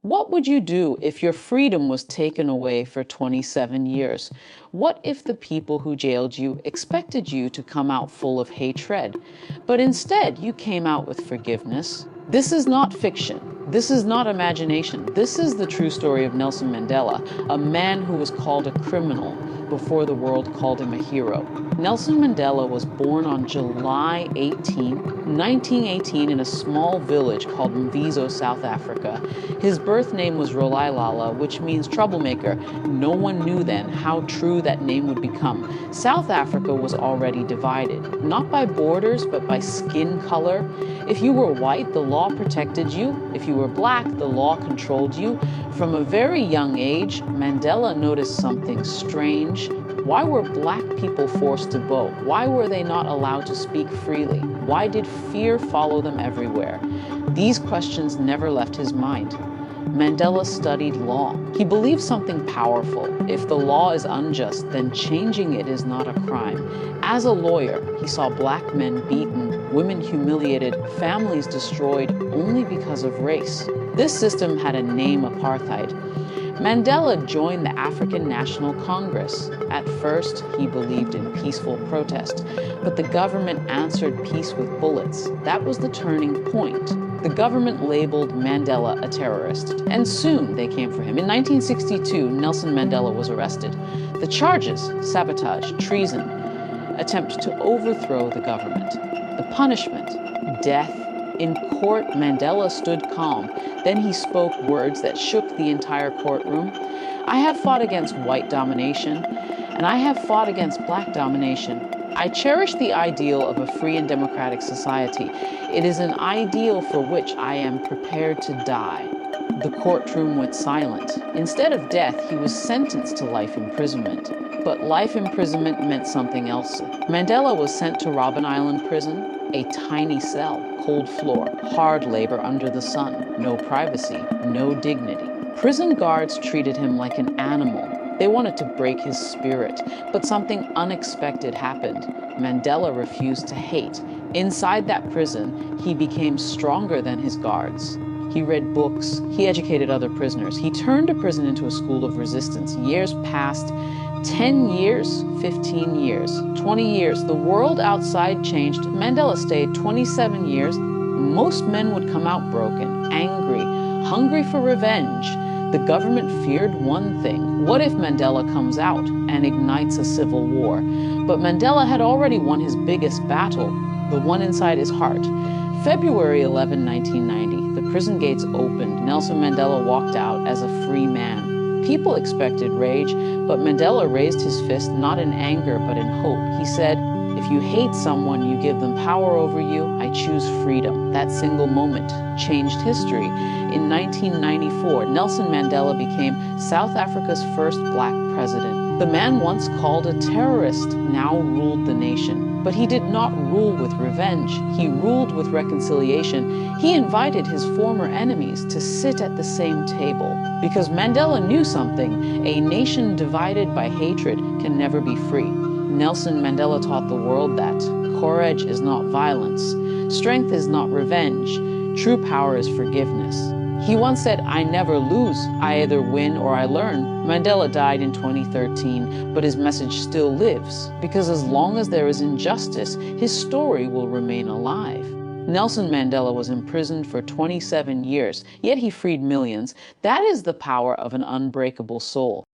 What would you do if your freedom was taken away for 27 years? What if the people who jailed you expected you to come out full of hatred, but instead you came out with forgiveness? This is not fiction. This is not imagination. This is the true story of Nelson Mandela, a man who was called a criminal before the world called him a hero. Nelson Mandela was born on July 18, 1918 in a small village called Mvizo, South Africa. His birth name was Rolai, which means troublemaker. No one knew then how true that name would become. South Africa was already divided, not by borders, but by skin color. If you were white, the law protected you. If you were black, the law controlled you. From a very young age, Mandela noticed something strange. Why were black people forced to vote? Why were they not allowed to speak freely? Why did fear follow them everywhere? These questions never left his mind. Mandela studied law. He believed something powerful. If the law is unjust, then changing it is not a crime. As a lawyer, he saw black men beaten, women humiliated, families destroyed only because of race. This system had a name: apartheid. Mandela joined the African National Congress. At first, he believed in peaceful protest, but the government answered peace with bullets. That was the turning point. The government labeled Mandela a terrorist, and soon they came for him. In 1962, Nelson Mandela was arrested. The charges: sabotage, treason, attempt to overthrow the government. The punishment: death. In court, Mandela stood calm. Then he spoke words that shook the entire courtroom. I have fought against white domination, and I have fought against black domination. I cherish the ideal of a free and democratic society. It is an ideal for which I am prepared to die. The courtroom went silent. Instead of death, he was sentenced to life imprisonment. But life imprisonment meant something else. Mandela was sent to Robben Island prison, a tiny cell, cold floor, hard labor under the sun, no privacy, no dignity. Prison guards treated him like an animal. They wanted to break his spirit, but something unexpected happened. Mandela refused to hate. Inside that prison, he became stronger than his guards. He read books. He educated other prisoners. He turned a prison into a school of resistance. Years passed. 10 years, 15 years, 20 years. The world outside changed. Mandela stayed 27 years. Most men would come out broken, angry, hungry for revenge. The government feared one thing. What if Mandela comes out and ignites a civil war? But Mandela had already won his biggest battle, the one inside his heart. February 11, 1990, the prison gates opened. Nelson Mandela walked out as a free man. People expected rage, but Mandela raised his fist not in anger, but in hope. He said, "If you hate someone, you give them power over you. I choose freedom." That single moment changed history. In 1994, Nelson Mandela became South Africa's first black president. The man once called a terrorist now ruled the nation. But he did not rule with revenge. He ruled with reconciliation. He invited his former enemies to sit at the same table. Because Mandela knew something: a nation divided by hatred can never be free. Nelson Mandela taught the world that courage is not violence, strength is not revenge, true power is forgiveness. He once said, "I never lose. I either win or I learn." Mandela died in 2013, but his message still lives, because as long as there is injustice, his story will remain alive. Nelson Mandela was imprisoned for 27 years, yet he freed millions. That is the power of an unbreakable soul.